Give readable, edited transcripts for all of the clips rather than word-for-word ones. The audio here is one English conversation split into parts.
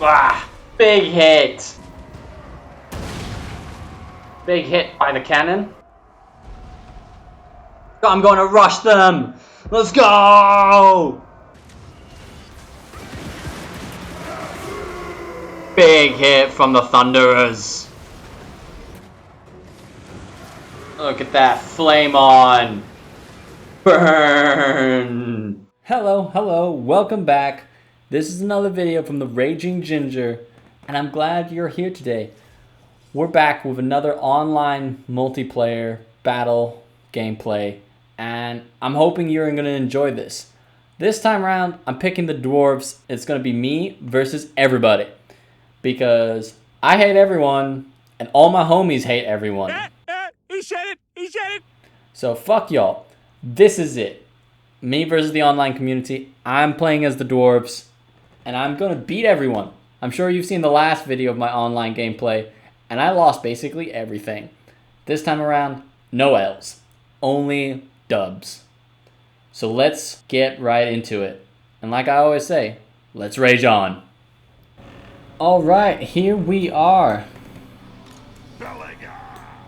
Ah, big hit. Big hit by the cannon. I'm going to rush them. Let's go. Big hit from the Thunderers. Look at that flame on. Burn. Hello, welcome back. This is another video from the Raging Ginger, and I'm glad you're here today. We're back with another online multiplayer battle gameplay, and I'm hoping you're going to enjoy this. This time around, I'm picking the Dwarves. It's going to be me versus everybody, because I hate everyone, and all my homies hate everyone. He said it! So fuck y'all. This is it. Me versus the online community. I'm playing as the Dwarves, and I'm gonna beat everyone. I'm sure you've seen the last video of my online gameplay, and I lost basically everything. This time around, no L's, only dubs. So let's get right into it. And like I always say, let's rage on. Alright, here we are.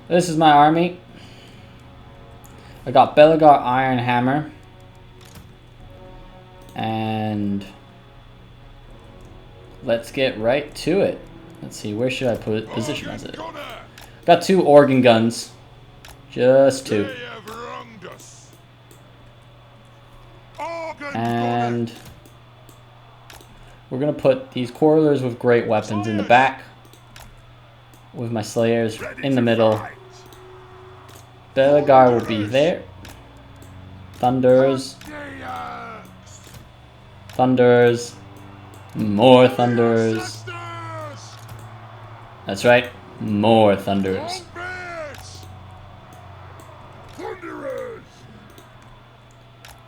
This is my army. I got Belagar Iron Hammer. And let's get right to it. Let's see, where should I position it? Got 2 organ guns. Just 2. And we're gonna put these quarrelers with great weapons in the back, with my slayers in the middle. Belagar will be there. Thunders. Thunders. More thunders. That's right. More thunders.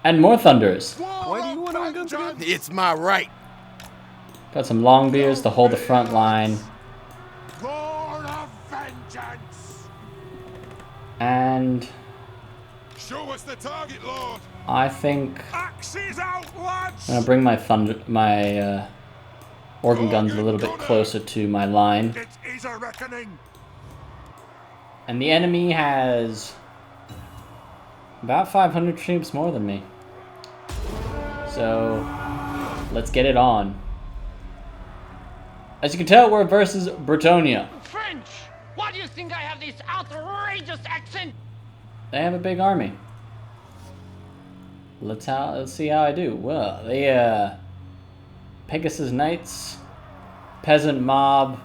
And more thunders. Why do you want to guns again? It's my right. Got some long beards to hold the front line. Lord of vengeance. And Show us the target, Lord. I think Axes out, lads. I'm gonna bring my organ guns a little bit closer to my line. It is a reckoning. And the enemy has about 500 troops more than me. So let's get it on. As you can tell, we're versus Bretonia. French! Why do you think I have this outrageous accent? They have a big army. Let's see how I do. Well, the Pegasus Knights, Peasant Mob,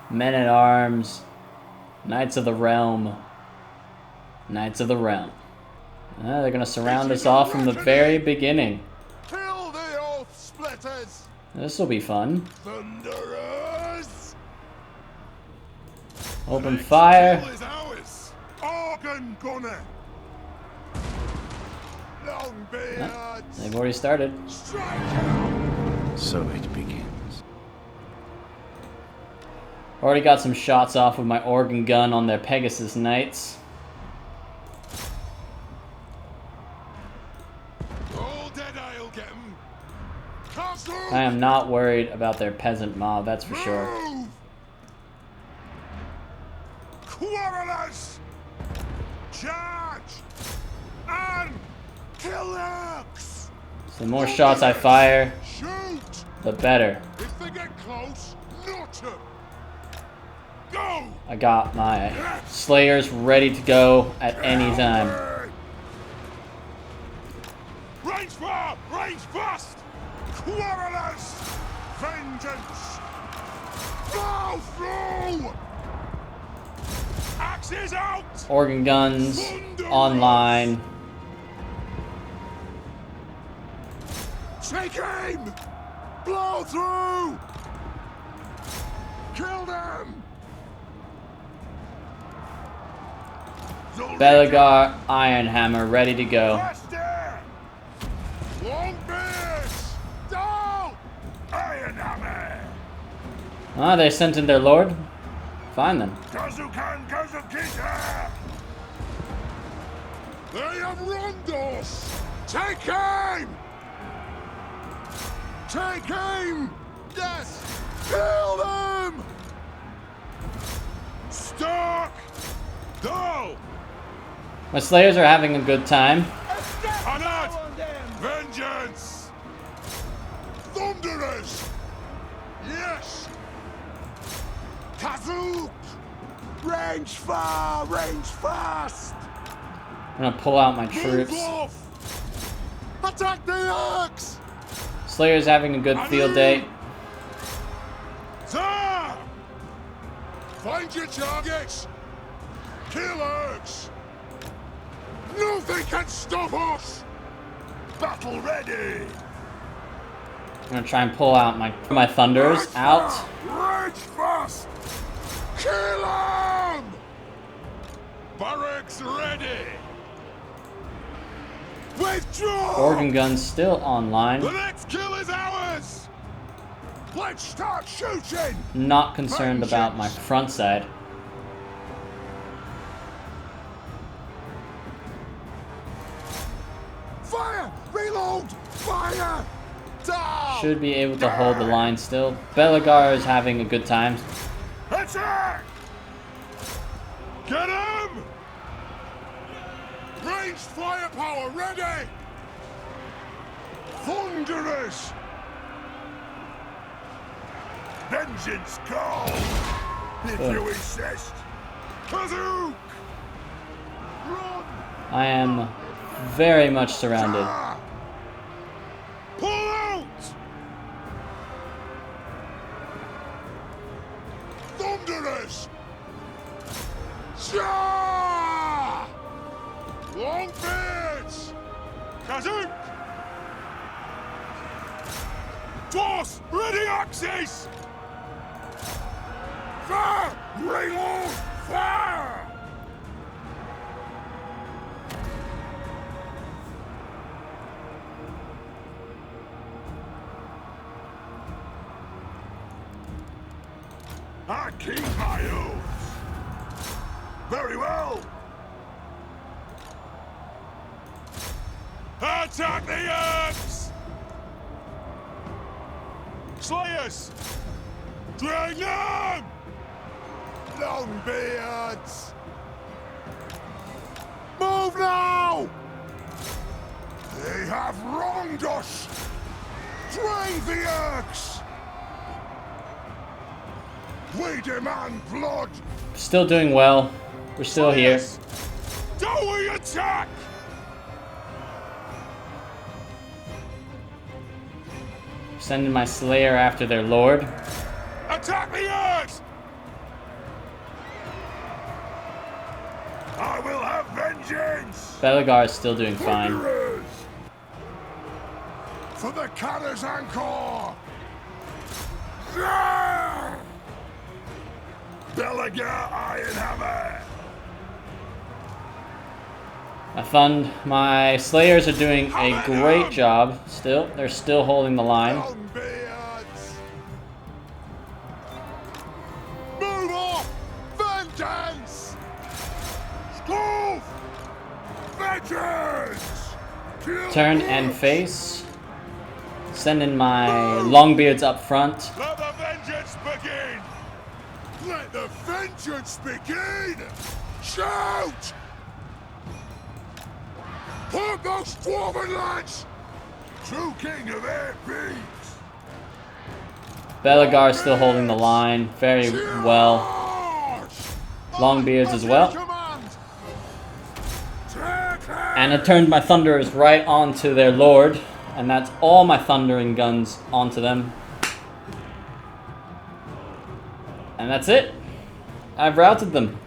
Men at Arms, Knights of the Realm, Knights of the Realm. They're gonna surround us off from the very beginning. Kill the oath splitters. This will be fun. Thunderers. Open fire. Kill is ours. Organ gunner. Long beards. They've already started. Strike out. So it begins. Already got some shots off with my organ gun on their Pegasus Knights. All dead, I'll get 'em. Castle. I am not worried about their peasant mob, that's for sure. Move. Quarrelers. Charge. And killers. So the more shots I fire, Shoot. the better. If they get close, notch 'em. Go. I got my slayers ready to go at any time. Range far, range fast. Quarrelers. Vengeance. Go through. Axes out. Organ guns online. Take aim. Blow through. Kill them. Belagar Iron Hammer ready to go. Faster. Long bears. Down. Iron hammer. Ah, they sent in their lord. Find them. Kazukan Kazukita. They have wronged us. Take aim. Take aim. Yes. Kill them! Stuck! Go! My Slayers are having a good time. Anad! Vengeance! Thunderers! Yes! Kazook! Range far! Range fast! I'm gonna pull out my Move troops. off! Attack the Orcs! Slayers having a good field day. Sir! Find your targets! Kill Orcs! Nothing can stop us! Battle ready! I'm gonna try and pull out my Thunders out. Rage fast! Kill them! Barracks ready! Withdraw! Organ guns still online. The next kill is ours! Let's start shooting! Not concerned about my front side. Fire! Reload! Fire! Down! Should be able to hold the line still. Belagar is having a good time. Attack! Get him! Ranged firepower ready! Thunderous! Vengeance call! If you insist! Kazook! Run! I am very much surrounded. Ah! Pull out! Thunderous! Shah! Longbeards! Kazook! Dwarves, ready axes! Fire! Reload! Fire! I keep my oath. Very well. Attack the Orcs! Slayers! Drag them! Longbeards! Move now! They have wronged us! Drive the Orcs! We demand blood! Still doing well. We're still here. Do we attack? Sending my Slayer after their Lord. Attack the Orcs! I will have vengeance! Belagar is still doing fine. Thunderers! For the Canners Anchor! Yeah! Belagar Ironhammer! My Slayers are doing a great job still. They're still holding the line. Longbeards! Move off! Vengeance! Scoof! Vengeance! Kill Turn the and Orcs! face. Sending my Longbeards up front. Let the vengeance begin! Let the vengeance begin! Shout! Put those dwarven lads! True king of air beats! Belagar is still holding the line very well. Longbeards as well. And I turned my Thunderers right onto their Lord. And that's all my Thundering guns onto them. And that's it. I've routed them.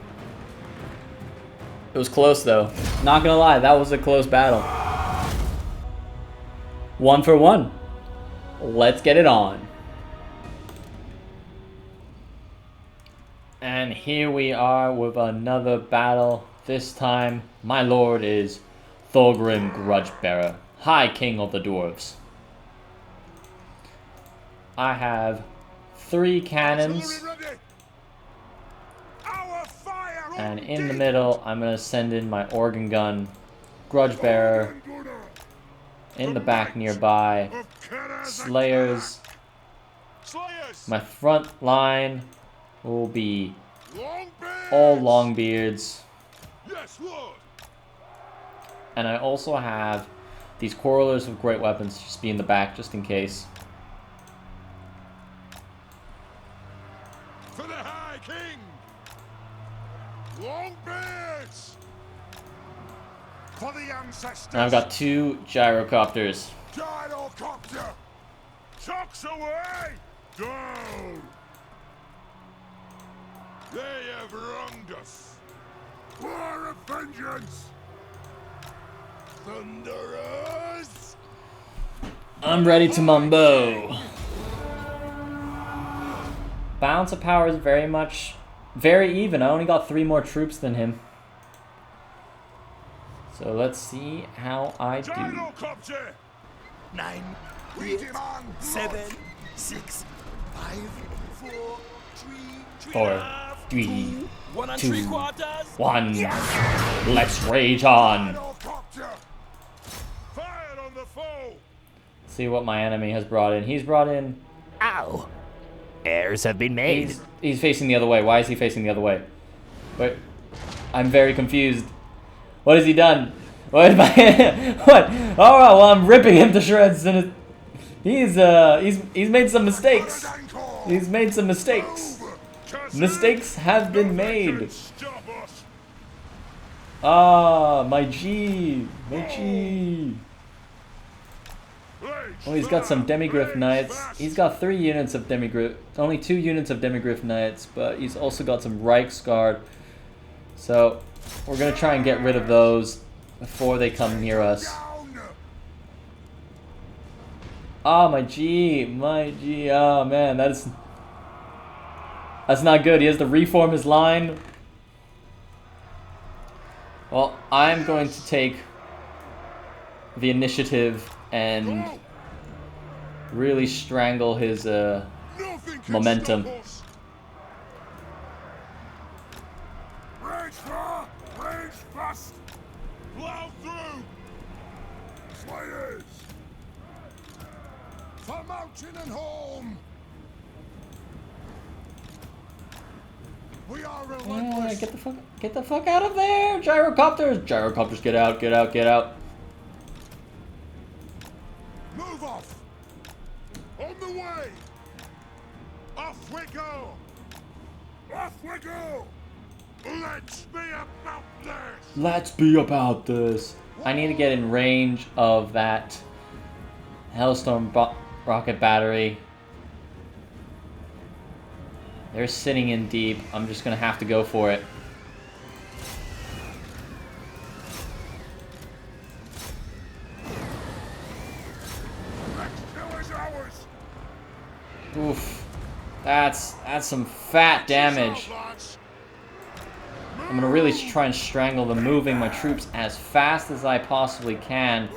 It was close though. Not gonna lie, that was a close battle. 1 for 1. Let's get it on. And here we are with another battle. This time, my lord is Thorgrim Grudgebearer, High King of the Dwarves. I have 3 cannons. And in the middle, I'm going to send in my organ gun, Grudgebearer. In the back nearby, Slayers, Slayers! My front line will be Longbeards! all Longbeards. Yes, Lord! And I also have these Quarrelers with great weapons just be in the back just in case. For the High King! Longbeards! For the ancestors! And I've got 2 Gyrocopters. Gyrocopter! Tucks away! Down! They have wronged us. War of vengeance! Thunderers! I'm ready to mumbo. Balance of power is very even. I only got 3 more troops than him. So let's see how I do. Gyrocopter! 9, Lead him on! 7, 6, 5, 4, 3, 4, 3, 1 and 2, 3/4. 1. Let's rage on. Gyrocopter! Fire on the foe! See what my enemy has brought in. He's brought in. Ow! Errors have been made. He's facing the other way. Why is he facing the other way? Wait, I'm very confused. What has he done? What? What? Oh well, I'm ripping him to shreds, and he's made some mistakes. He's made some mistakes. Mistakes have been made. Stop us! Ah, my G. Oh, he's got some Demigryph Knights. He's got 3 units of Demigryph, only 2 units of Demigryph Knights, but he's also got some Reichsguard. So, we're gonna try and get rid of those before they come near us. Ah, my G. Oh man, that's not good. He has to reform his line. Well, I'm going to take the initiative and really strangle his Nothing can momentum. stop us. Rage far, rage fast. Plow through. Slayers. For mountain and home. We are Yeah, relentless. get the fuck out of there! Gyrocopters, get out, get out, get out. Move off. On the way. Off we go. Off we go. Let's be about this. Let's be about this. I need to get in range of that Hellstorm rocket battery. They're sitting in deep. I'm just gonna have to go for it. Next kill is ours. Oof. That's some fat damage. I'm gonna really try and strangle them, moving my troops as fast as I possibly can.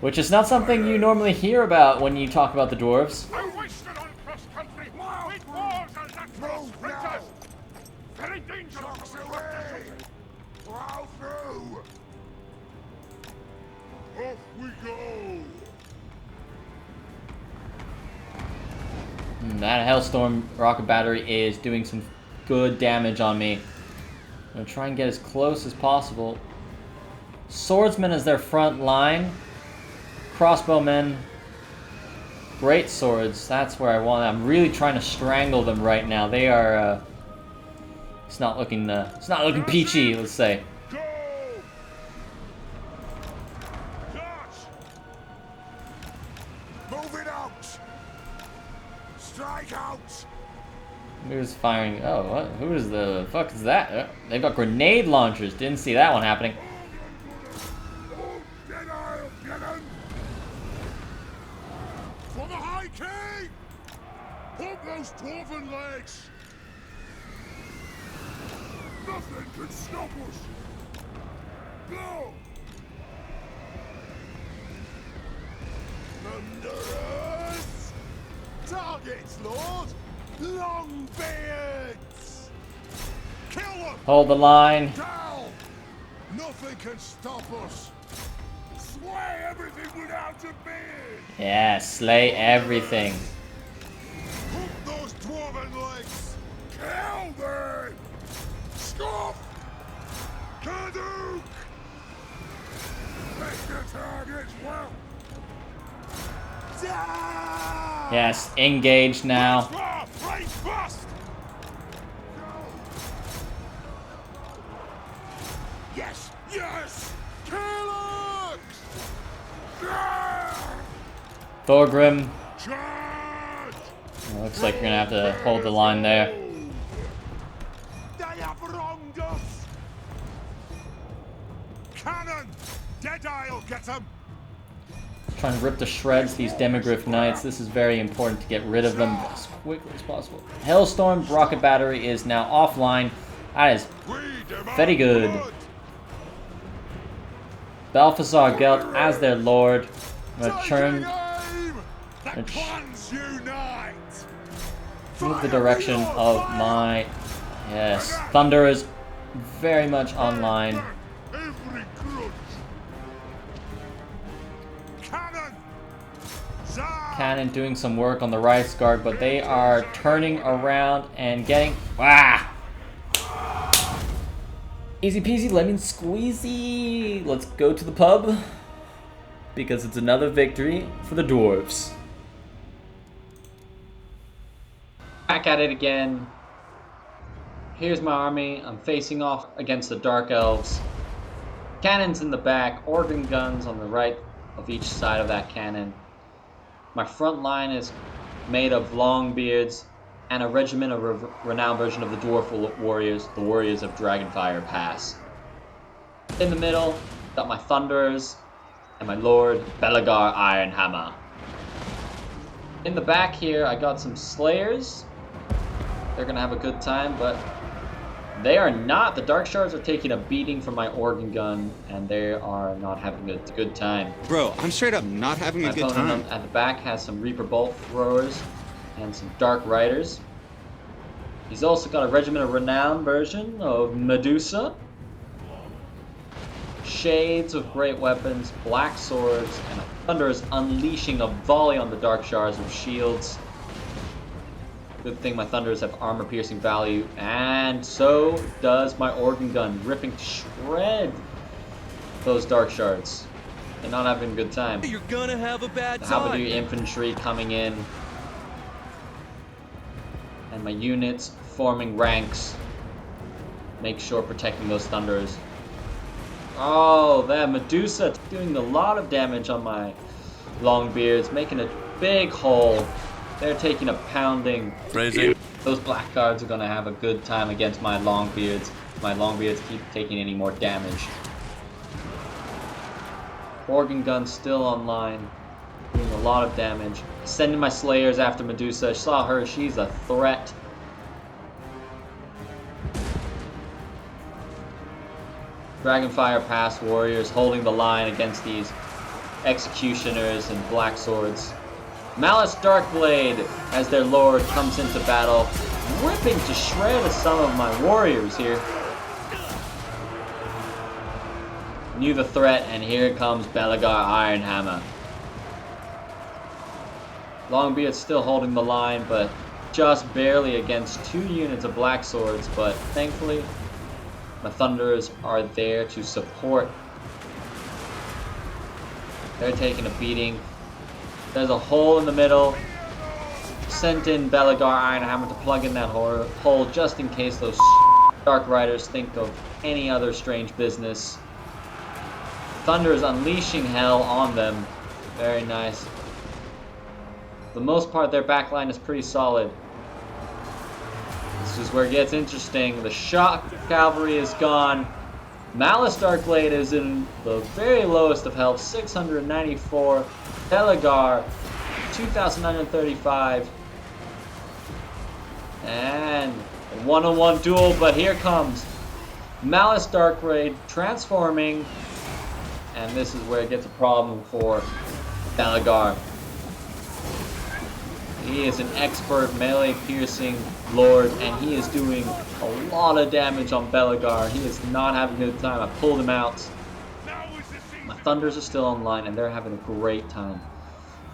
Which is not something you normally hear about when you talk about the dwarves. I wasted on cross country. With wars and natural sprinters. Very dangerous. Away. Plow through. Off we go. That Hellstorm rocket battery is doing some good damage on me. I'm gonna try and get as close as possible. Swordsmen is their front line. Crossbowmen, great swords. That's where I want. I'm really trying to strangle them right now. They are. It's not looking peachy. Let's say. Go. Dodge. Move it out. Strike out. Who's firing? Oh, what? Who is the fuck is that? They've got grenade launchers. Didn't see that one happening. Then I'll get him. For the High King. Pump those dwarven legs. Nothing can stop us. Go. Thunderers. Targets, Lord. Longbeards. Kill them. Hold the line. Down. Nothing can stop us. Slay everything without such a beard! Yeah, slay everything. Hook those dwarven legs! Kill them! Stop! Kaduk! Make the target well! Die! Yes, engage now. Right bust! Yes! Yes! Calyx! Thorgrim. Charge! Looks like you're gonna have to hold the line there. They have wronged us! Cannon! Deadeye'll get them! Trying to rip to shreds these Demigryph Knights. This is very important to get rid of them as quickly as possible. Hailstorm Rocket Battery is now offline. That is very good. Balthazar Gelt as their lord. I'm gonna turn. The clans unite! Move the direction of my. Yes. Thunder is very much online. Every grudge! Cannon! Cannon doing some work on the right guard, but they are turning around and getting. Ah! Easy peasy, lemon squeezy. Let's go to the pub because it's another victory for the Dwarves. Back at it again. Here's my army. I'm facing off against the Dark Elves. Cannons in the back, organ guns on the right of each side of that cannon. My front line is made of Longbeards and a regiment of renowned version of the Dwarf Warriors, the Warriors of Dragonfire Pass. In the middle, got my Thunderers and my Lord Belagar Ironhammer. In the back here, I got some Slayers. They're gonna have a good time, but they are not. The Dark Shards are taking a beating from my organ gun, and they are not having a good time. Bro, I'm straight up not having a good time. My opponent at the back has some Reaper Bolt throwers and some Dark Riders. He's also got a Regiment of Renown version of Medusa. Shades of great weapons, black swords, and a Thunderers unleashing a volley on the Dark Shards with shields. Good thing my Thunderers have armor-piercing value, and so does my organ gun, ripping to shred those Dark Shards. They're not having a good time. You're gonna have a bad The time. Halberdier infantry coming in, and my units forming ranks. Make sure protecting those Thunderers. Oh, that Medusa doing a lot of damage on my Longbeards, making a big hole. They're taking a pounding. Crazy. Those Blackguards are gonna have a good time against my Longbeards. My Longbeards keep taking any more damage. Organ gun still online, doing a lot of damage. Sending my Slayers after Medusa. I saw her, she's a threat. Dragonfire Pass warriors holding the line against these executioners and black swords. Malice Darkblade, as their lord, comes into battle, ripping to shred some of my warriors here. Knew the threat, and here comes Belagar Ironhammer. Longbeard's still holding the line, but just barely against 2 units of black swords, but thankfully my Thunderers are there to support. They're taking a beating. There's a hole in the middle. Sent in Belagar Ironhammer to plug in that hole just in case those Dark Riders think of any other strange business. Thunder is unleashing hell on them. Very nice. For the most part, their backline is pretty solid. This is where it gets interesting. The shock cavalry is gone. Malice Darkblade is in the very lowest of health, 694. Belagar, 2,935. And a one-on-one duel, but here comes Malice Darkblade transforming. And this is where it gets a problem for Belagar. He is an expert melee piercing lord, and he is doing a lot of damage on Belagar. He is not having a good time. I pulled him out. Now is the season My Thunders are still online and they're having a great time.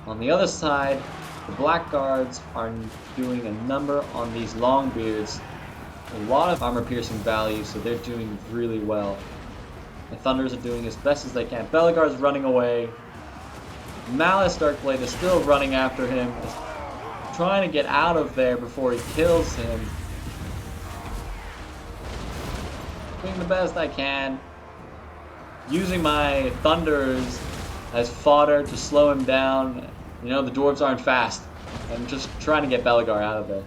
On the other side, the Blackguards are doing a number on these Longbeards. A lot of armor piercing value, so they're doing really well. The Thunders are doing as best as they can. Belegar's running away. Malice Darkblade is still running after him. He's trying to get out of there before he kills him. Doing the best I can. Using my Thunders as fodder to slow him down. You know, the Dwarves aren't fast. I'm just trying to get Belegar out of there.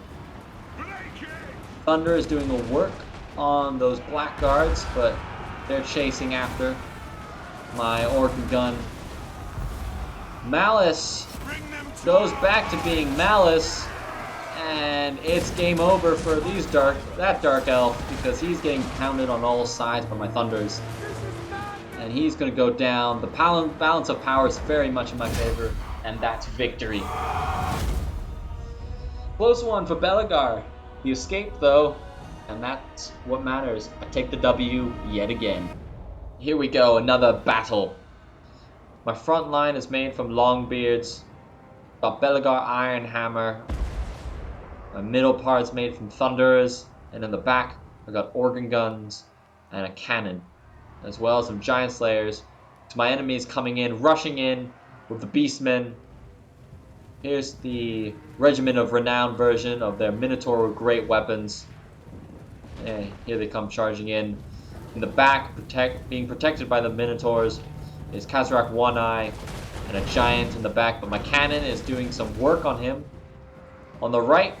Thunder is doing the work on those Blackguards, but they're chasing after my Orc gun. Malice goes back to being Malice, and it's game over for that Dark Elf, because he's getting pounded on all sides by my Thunders. And he's going to go down. The balance of power is very much in my favor, and that's victory. Close one for Belegar. He escaped though, and that's what matters. I take the W yet again. Here we go, another battle. My front line is made from Longbeards. Got Belegar Iron Hammer. My middle part is made from Thunders, and in the back I got Organ Guns and a cannon, as well as some Giant Slayers. So my enemies coming in, rushing in with the Beastmen. Here's the Regiment of Renown version of their Minotaur with great weapons. And here they come charging in. In the back, being protected by the Minotaurs, is Kazrak One Eye and a Giant in the back. But my cannon is doing some work on him. On the right,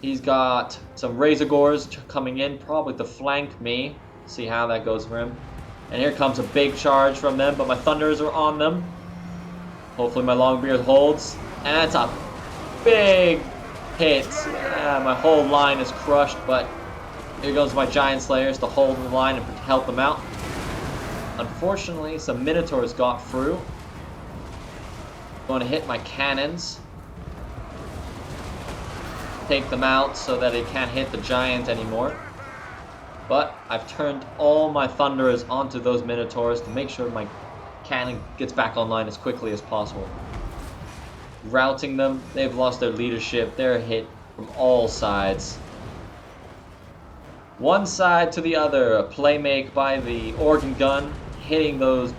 he's got some Razorgors coming in, probably to flank me. See how that goes for him. And here comes a big charge from them, but my Thunders are on them. Hopefully my Longbeard holds. And it's a big hit. My whole line is crushed, but here goes my Giant Slayers to hold the line and help them out. Unfortunately, some Minotaurs got through. Going to hit my cannons. Take them out so that it can't hit the Giant anymore. But I've turned all my Thunders onto those Minotaurs to make sure my cannon gets back online as quickly as possible. Routing them, they've lost their leadership, they're hit from all sides. One side to the other, a play make by the Organ Gun, hitting those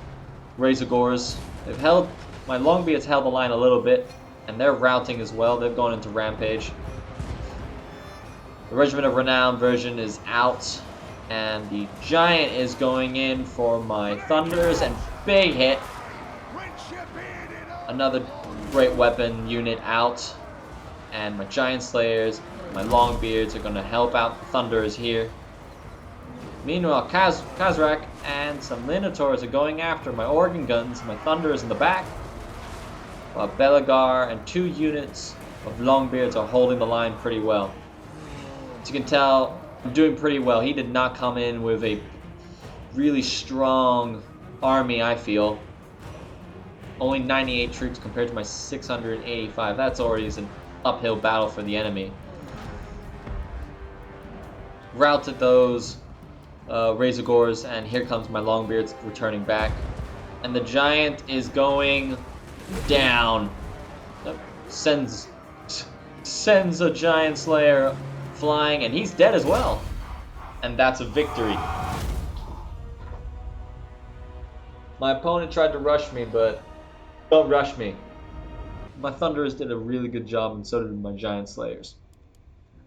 Razorgors. My Longbeards held the line a little bit, and they're routing as well, they've gone into Rampage. The Regiment of Renown version is out, and the Giant is going in for my Thunders, and big hit. Another great weapon unit out, and my Giant Slayers, my Longbeards are going to help out the Thunders here. Meanwhile, Kazrak and some Minotaurs are going after my Organ Guns, my Thunders in the back, while Belegar and 2 units of Longbeards are holding the line pretty well. As you can tell, I'm doing pretty well. He did not come in with a really strong army, I feel. Only 98 troops compared to my 685. That's already an uphill battle for the enemy. Routed those Razorgors, and here comes my Longbeards returning back. And the Giant is going down. Sends a Giant Slayer flying, and he's dead as well. And that's a victory. My opponent tried to rush me, but don't rush me. My Thunders did a really good job, and so did my Giant Slayers.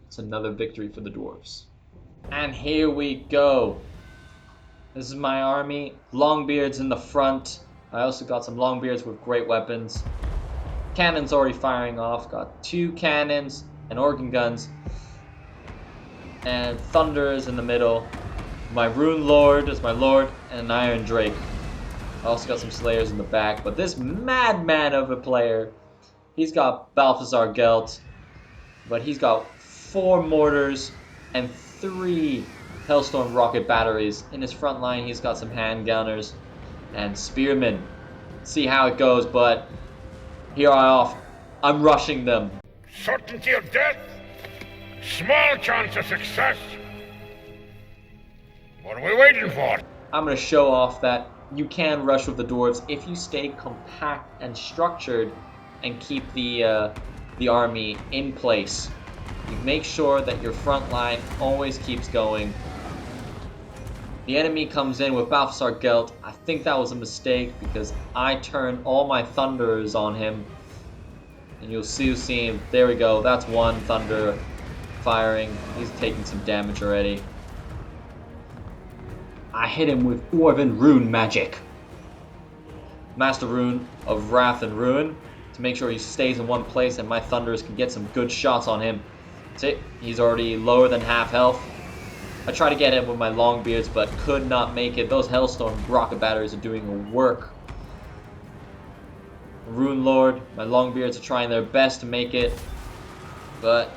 It's another victory for the Dwarves. And here we go. This is my army. Longbeards in the front. I also got some Longbeards with great weapons. Cannons already firing off. Got 2 cannons and Organ Guns. And Thunders in the middle. My Rune Lord is my Lord, and an Iron Drake. I also got some Slayers in the back, but this madman of a player, he's got Balthazar Gelt, but he's got 4 mortars and 3 Hellstorm rocket batteries. In his front line, he's got some handgunners and spearmen. See how it goes, but here I'm rushing them. Certainty of death, small chance of success. What are we waiting for? I'm going to show off that you can rush with the dwarves if you stay compact and structured and keep the army in place. You make sure that your front line always keeps going. The enemy comes in with Balthasar Gelt. I think that was a mistake because I turned all my thunders on him. And you'll see him. There we go. That's one thunder firing. He's taking some damage already. I hit him with Dwarven Rune magic. Master Rune of Wrath and Ruin to make sure he stays in one place and my thunders can get some good shots on him. That's it. He's already lower than half health. I tried to get him with my Longbeards, but could not make it. Those Hellstorm rocket batteries are doing work. Rune Lord, my Longbeards are trying their best to make it, but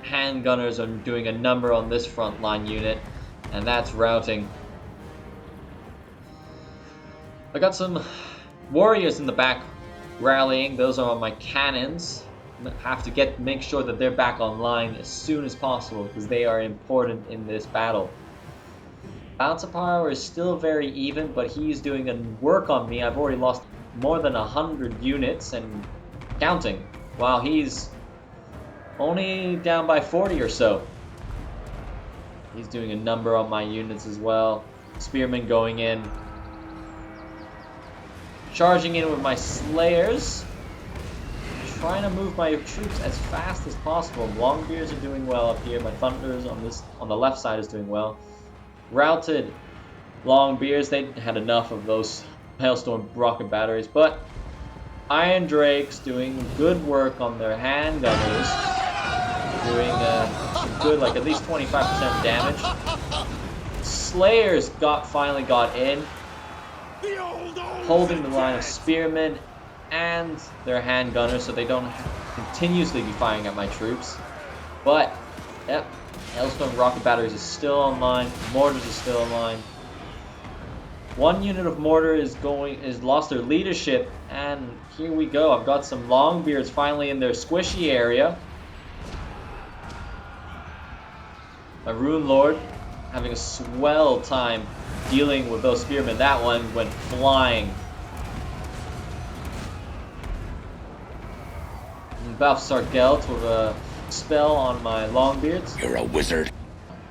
handgunners are doing a number on this front line unit, and that's routing. I got some warriors in the back rallying. Those are on my cannons. Have to make sure that they're back online as soon as possible because they are important in this battle. Balance of power is still very even, but he's doing a work on me. I've already lost more than 100 units and counting, while he's only down by 40 or so. He's doing a number on my units as well. Spearmen going in. Charging in with my Slayers. Trying to move my troops as fast as possible. Longbeards are doing well up here. My Thunders on the left side is doing well. Routed Longbeards, they had enough of those Hailstorm rocket batteries, but Iron Drakes doing good work on their handgunners. Doing good, like at least 25% damage. Slayers finally got in, holding the line of Spearmen and their handgunners so they don't continuously be firing at my troops. But, yep, Hailstorm rocket batteries is still online, mortars is still online. One unit of mortar is lost their leadership, and here we go. I've got some Longbeards finally in their squishy area. My Rune Lord having a swell time dealing with those spearmen. That one went flying. Balthasar Gelt with a spell on my Longbeards. You're a wizard.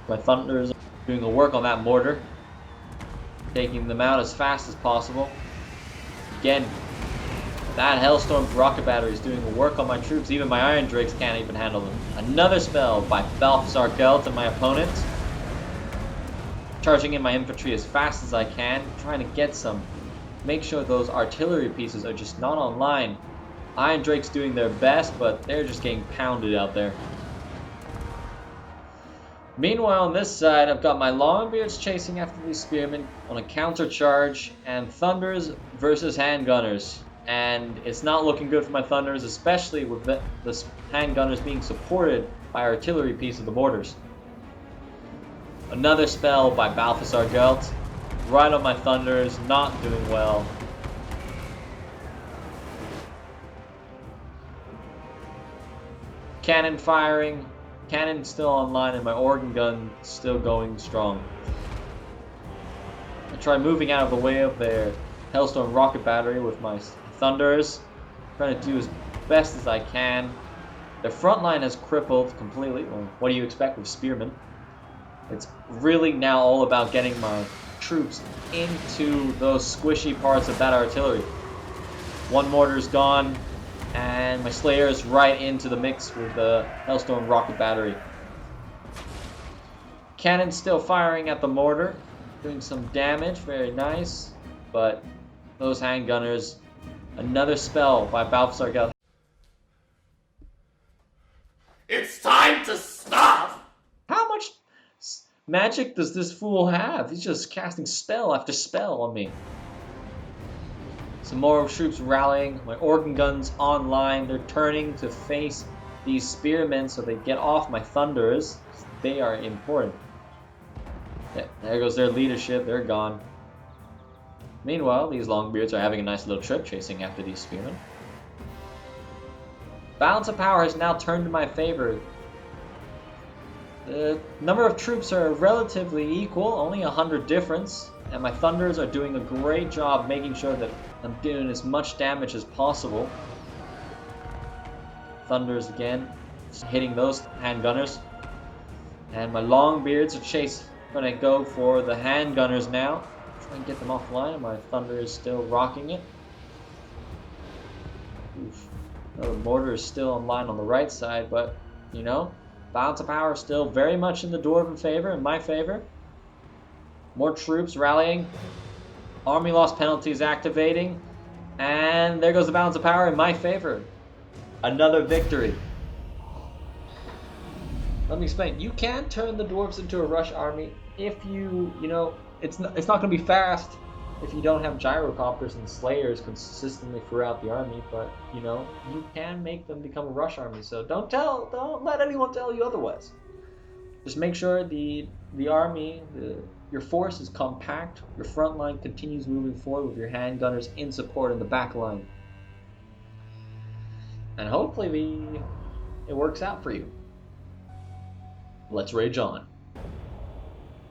My Thunders doing the work on that mortar. Taking them out as fast as possible. Again, that Hailstorm rocket battery is doing the work on my troops. Even my Iron Drakes can't even handle them. Another spell by Balthasar Gelt and my opponent. Charging in my infantry as fast as I can. Trying to get some. Make sure those artillery pieces are just not online. Iron Drake's doing their best, but they're just getting pounded out there. Meanwhile, on this side, I've got my Longbeards chasing after these spearmen on a counter charge, and Thunders versus handgunners. And it's not looking good for my Thunders, especially with the handgunners being supported by artillery piece of the mortars. Another spell by Balthasar Gelt, right on my Thunders, not doing well. Cannon firing. Cannon still online and my organ gun still going strong. I try moving out of the way of their Hailstorm rocket battery with my Thunders. Trying to do as best as I can. Their front line is crippled completely. Well, what do you expect with Spearmen? It's really now all about getting my troops into those squishy parts of that artillery. One mortar's gone. And my Slayer is right into the mix with the Hailstorm rocket battery. Cannon still firing at the mortar, doing some damage, very nice. But those handgunners, another spell by Balthasar Gelt. It's time to stop! How much magic does this fool have? He's just casting spell after spell on me. Some more troops rallying. My organ guns online. They're turning to face these spearmen so they get off my Thunders. They are important. Yeah, there goes their leadership. They're gone. Meanwhile, these Longbeards are having a nice little trip chasing after these spearmen. Balance of power has now turned to my favor. The number of troops are relatively equal, only 100 difference. And my Thunders are doing a great job making sure that I'm doing as much damage as possible. Thunders again, hitting those handgunners. And my Longbeards are gonna go for the handgunners now. Try and get them offline. My Thunder is still rocking it. Oof. The mortar is still online on the right side, but you know, balance of power is still very much in the Dwarven favor, in my favor. More troops rallying. Army loss penalties activating. And there goes the balance of power in my favor. Another victory. Let me explain. You can turn the Dwarves into a rush army if you know, it's not going to be fast if you don't have gyrocopters and slayers consistently throughout the army, but you know, you can make them become a rush army. So don't let anyone tell you otherwise. Just make sure the army, your force is compact, your front line continues moving forward with your handgunners in support in the back line. And hopefully it works out for you. Let's rage on.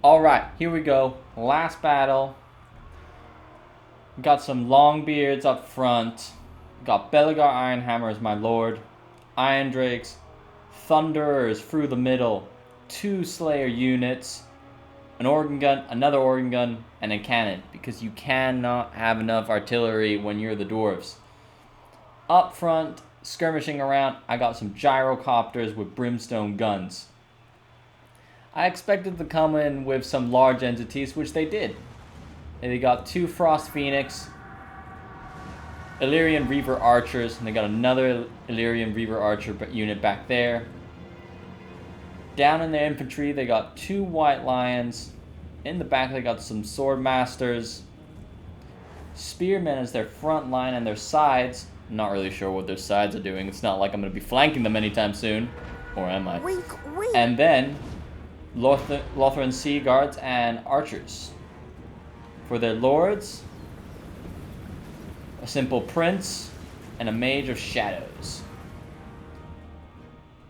Alright, here we go. Last battle. Got some Longbeards up front. Got Belegar Ironhammer as my lord. Iron Drakes. Thunderers through the middle. 2 Slayer units. An organ gun, another organ gun, and a cannon. Because you cannot have enough artillery when you're the Dwarves. Up front, skirmishing around, I got some gyrocopters with brimstone guns. I expected to come in with some large entities, which they did. They got 2 Frost Phoenix, Illyrian Reaver Archers, and they got another Illyrian Reaver Archer unit back there. Down in their infantry, they got 2 White Lions. In the back, they got some Sword Masters. Spearmen as their front line and their sides. I'm not really sure what their sides are doing. It's not like I'm going to be flanking them anytime soon. Or am I? Wink, wink. And then Lothran Sea Guards and Archers. For their lords, a simple prince and a mage of shadows.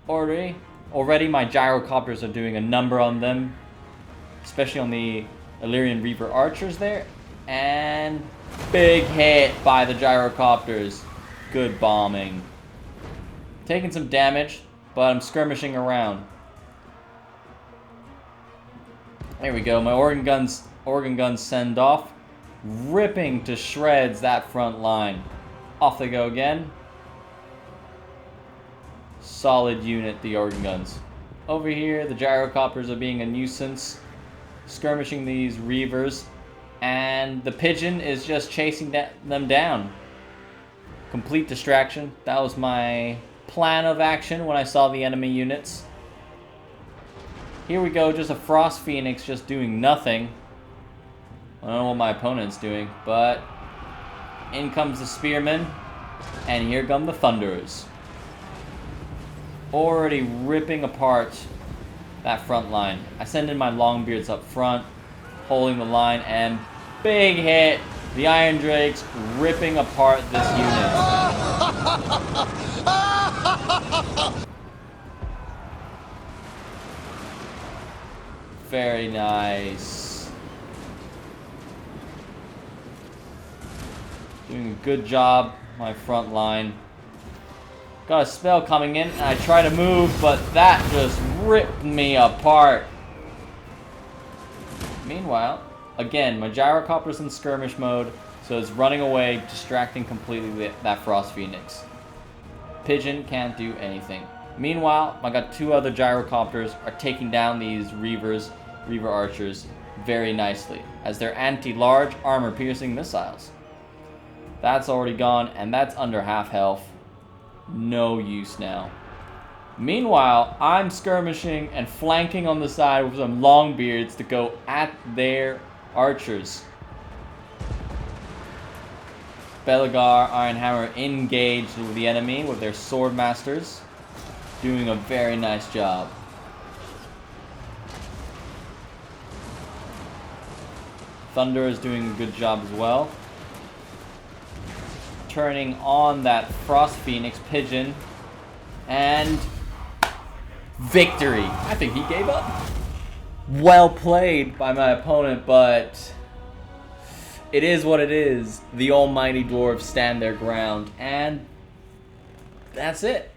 Already my gyrocopters are doing a number on them, especially on the Illyrian Reaver Archers there. And big hit by the gyrocopters. Good bombing. Taking some damage, but I'm skirmishing around. There we go. My organ guns send off, ripping to shreds that front line. Off they go again. Solid unit, the organ guns. Over here, the gyrocopters are being a nuisance, skirmishing these reavers, and the pigeon is just chasing them down. Complete distraction. That was my plan of action when I saw the enemy units. Here we go, just a Frost Phoenix just doing nothing. I don't know what my opponent's doing, but in comes the Spearmen, and here come the Thunderers. Already ripping apart that front line. I send in my Longbeards up front, holding the line, and big hit. The Iron Drakes ripping apart this unit. Very nice. Doing a good job, my front line. Got a spell coming in, and I try to move, but that just ripped me apart. Meanwhile, again, my gyrocopter's in skirmish mode, so it's running away, distracting completely that Frost Phoenix. Pigeon can't do anything. Meanwhile, I got 2 other gyrocopters are taking down these Reaver Archers very nicely, as they're anti-large armor-piercing missiles. That's already gone, and that's under half health. No use now. Meanwhile, I'm skirmishing and flanking on the side with some Longbeards to go at their archers. Belegar Ironhammer engaged with the enemy with their Sword Masters, doing a very nice job. Thunder is doing a good job as well. Turning on that Frost Phoenix Pigeon, and victory. I think he gave up. Well played by my opponent, but it is what it is. The almighty dwarves stand their ground, and that's it.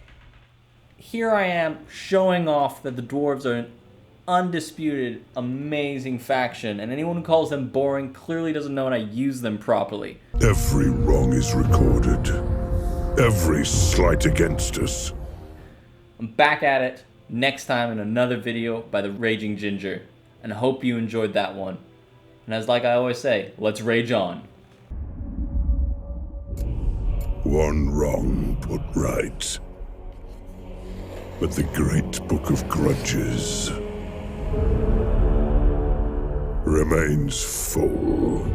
Here I am showing off that the dwarves are an undisputed, amazing faction, and anyone who calls them boring clearly doesn't know how to use them properly. Every wrong is recorded. Every slight against us. I'm back at it next time in another video by the Raging Ginger, and I hope you enjoyed that one. And as like I always say, let's rage on. One wrong put right. But the great book of grudges remains full.